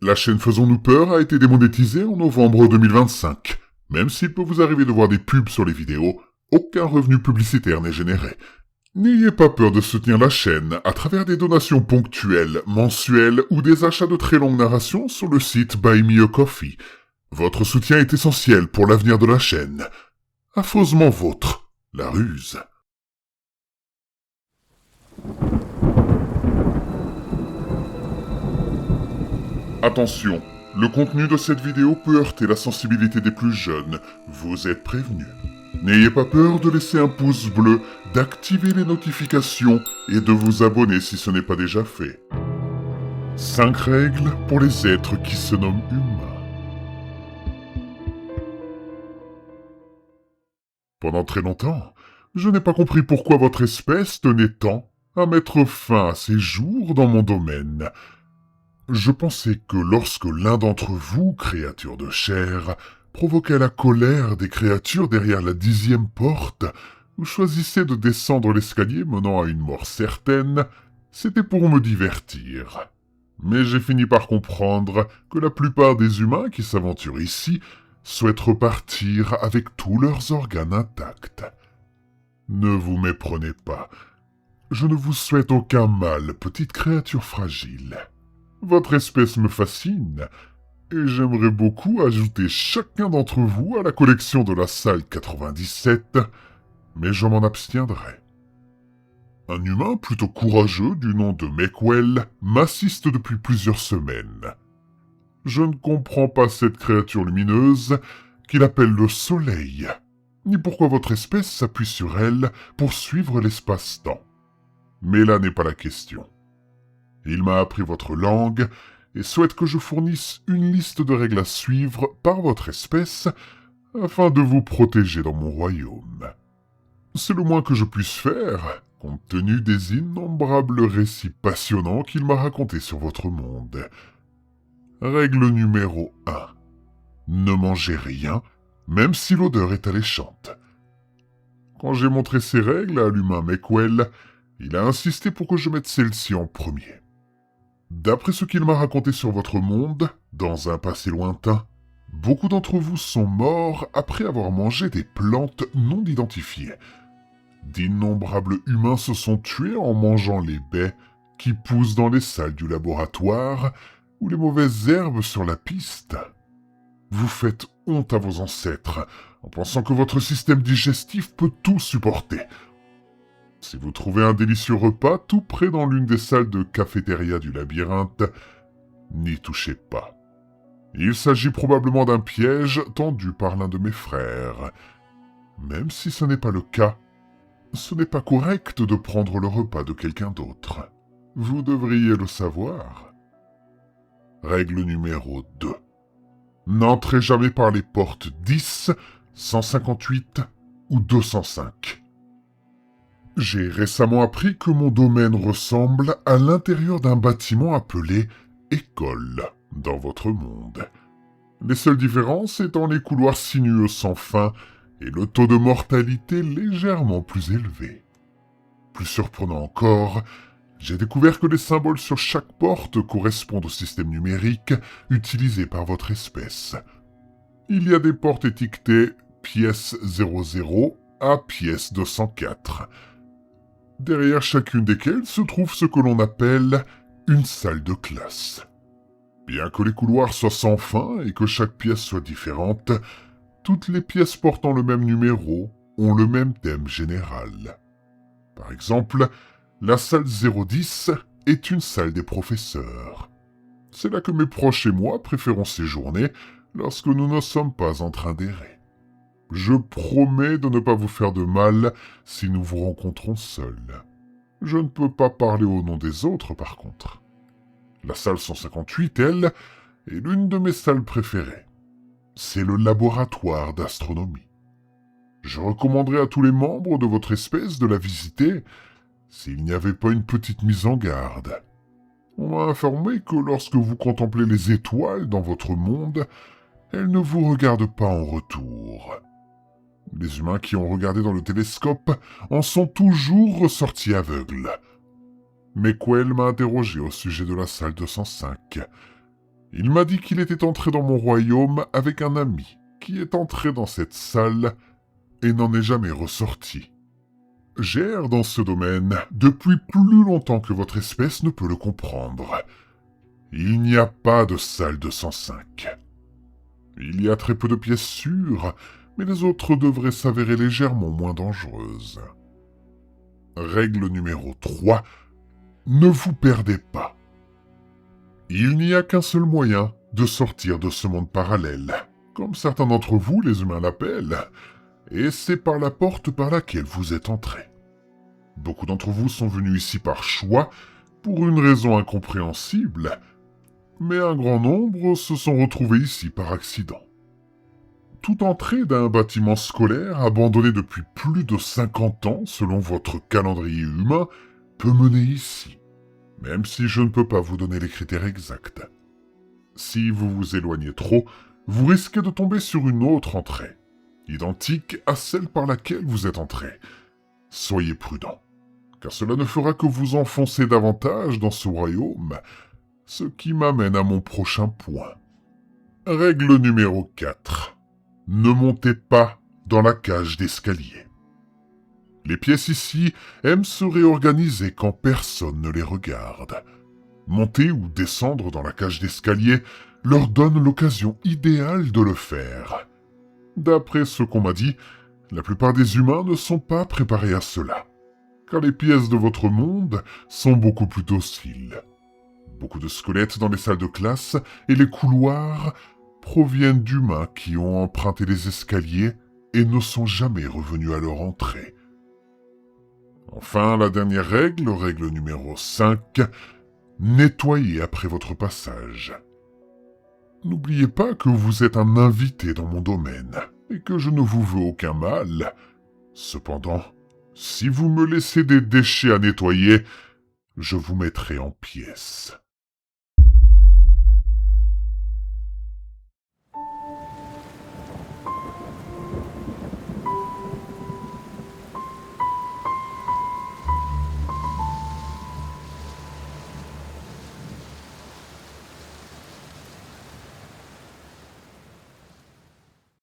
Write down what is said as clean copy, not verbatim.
La chaîne Faisons-nous peur a été démonétisée en novembre 2025. Même s'il peut vous arriver de voir des pubs sur les vidéos, aucun revenu publicitaire n'est généré. N'ayez pas peur de soutenir la chaîne à travers des donations ponctuelles, mensuelles ou des achats de très longues narrations sur le site Buy Me a Coffee. Votre soutien est essentiel pour l'avenir de la chaîne. Affreusement vôtre, la ruse. Attention, le contenu de cette vidéo peut heurter la sensibilité des plus jeunes. Vous êtes prévenus. N'ayez pas peur de laisser un pouce bleu, d'activer les notifications et de vous abonner si ce n'est pas déjà fait. 5 règles pour les êtres qui se nomment humains. Pendant très longtemps, je n'ai pas compris pourquoi votre espèce tenait tant à mettre fin à ses jours dans mon domaine. Je pensais que lorsque l'un d'entre vous, créature de chair, provoquait la colère des créatures derrière la 10e porte, ou choisissait de descendre l'escalier menant à une mort certaine, c'était pour me divertir. Mais j'ai fini par comprendre que la plupart des humains qui s'aventurent ici souhaitent repartir avec tous leurs organes intacts. Ne vous méprenez pas. Je ne vous souhaite aucun mal, petite créature fragile. Votre espèce me fascine, et j'aimerais beaucoup ajouter chacun d'entre vous à la collection de la salle 97, mais je m'en abstiendrai. Un humain plutôt courageux du nom de Mekwell m'assiste depuis plusieurs semaines. Je ne comprends pas cette créature lumineuse qu'il appelle le soleil, ni pourquoi votre espèce s'appuie sur elle pour suivre l'espace-temps. Mais là n'est pas la question. Il m'a appris votre langue et souhaite que je fournisse une liste de règles à suivre par votre espèce afin de vous protéger dans mon royaume. C'est le moins que je puisse faire, compte tenu des innombrables récits passionnants qu'il m'a racontés sur votre monde. Règle numéro 1. Ne mangez rien, même si l'odeur est alléchante. Quand j'ai montré ces règles à l'humain Mekwell, il a insisté pour que je mette celle-ci en premier. D'après ce qu'il m'a raconté sur votre monde, dans un passé lointain, beaucoup d'entre vous sont morts après avoir mangé des plantes non identifiées. D'innombrables humains se sont tués en mangeant les baies qui poussent dans les salles du laboratoire ou les mauvaises herbes sur la piste. Vous faites honte à vos ancêtres en pensant que votre système digestif peut tout supporter. Si vous trouvez un délicieux repas tout près dans l'une des salles de cafétéria du labyrinthe, n'y touchez pas. Il s'agit probablement d'un piège tendu par l'un de mes frères. Même si ce n'est pas le cas, ce n'est pas correct de prendre le repas de quelqu'un d'autre. Vous devriez le savoir. Règle numéro 2. N'entrez jamais par les portes 10, 158 ou 205. J'ai récemment appris que mon domaine ressemble à l'intérieur d'un bâtiment appelé « école » dans votre monde. Les seules différences étant les couloirs sinueux sans fin et le taux de mortalité légèrement plus élevé. Plus surprenant encore, j'ai découvert que les symboles sur chaque porte correspondent au système numérique utilisé par votre espèce. Il y a des portes étiquetées pièce 00 à pièce 204. Derrière chacune desquelles se trouve ce que l'on appelle une salle de classe. Bien que les couloirs soient sans fin et que chaque pièce soit différente, toutes les pièces portant le même numéro ont le même thème général. Par exemple, la salle 010 est une salle des professeurs. C'est là que mes proches et moi préférons séjourner lorsque nous ne sommes pas en train d'errer. Je promets de ne pas vous faire de mal si nous vous rencontrons seuls. Je ne peux pas parler au nom des autres, par contre. La salle 158, elle, est l'une de mes salles préférées. C'est le laboratoire d'astronomie. Je recommanderais à tous les membres de votre espèce de la visiter s'il n'y avait pas une petite mise en garde. On m'a informé que lorsque vous contemplez les étoiles dans votre monde, elles ne vous regardent pas en retour. Les humains qui ont regardé dans le télescope en sont toujours ressortis aveugles. Mekwell m'a interrogé au sujet de la salle 205. Il m'a dit qu'il était entré dans mon royaume avec un ami, qui est entré dans cette salle et n'en est jamais ressorti. J'erre dans ce domaine depuis plus longtemps que votre espèce ne peut le comprendre. Il n'y a pas de salle 205. Il y a très peu de pièces sûres, mais les autres devraient s'avérer légèrement moins dangereuses. Règle numéro 3. Ne vous perdez pas. Il n'y a qu'un seul moyen de sortir de ce monde parallèle, comme certains d'entre vous, les humains, l'appellent, et c'est par la porte par laquelle vous êtes entrés. Beaucoup d'entre vous sont venus ici par choix, pour une raison incompréhensible, mais un grand nombre se sont retrouvés ici par accident. Toute entrée d'un bâtiment scolaire abandonné depuis plus de 50 ans selon votre calendrier humain peut mener ici, même si je ne peux pas vous donner les critères exacts. Si vous vous éloignez trop, vous risquez de tomber sur une autre entrée, identique à celle par laquelle vous êtes entré. Soyez prudent, car cela ne fera que vous enfoncer davantage dans ce royaume, ce qui m'amène à mon prochain point. Règle numéro 4. Ne montez pas dans la cage d'escalier. Les pièces ici aiment se réorganiser quand personne ne les regarde. Monter ou descendre dans la cage d'escalier leur donne l'occasion idéale de le faire. D'après ce qu'on m'a dit, la plupart des humains ne sont pas préparés à cela, car les pièces de votre monde sont beaucoup plus dociles. Beaucoup de squelettes dans les salles de classe et les couloirs proviennent d'humains qui ont emprunté les escaliers et ne sont jamais revenus à leur entrée. Enfin, la dernière règle numéro 5, nettoyez après votre passage. N'oubliez pas que vous êtes un invité dans mon domaine et que je ne vous veux aucun mal. Cependant, si vous me laissez des déchets à nettoyer, je vous mettrai en pièces.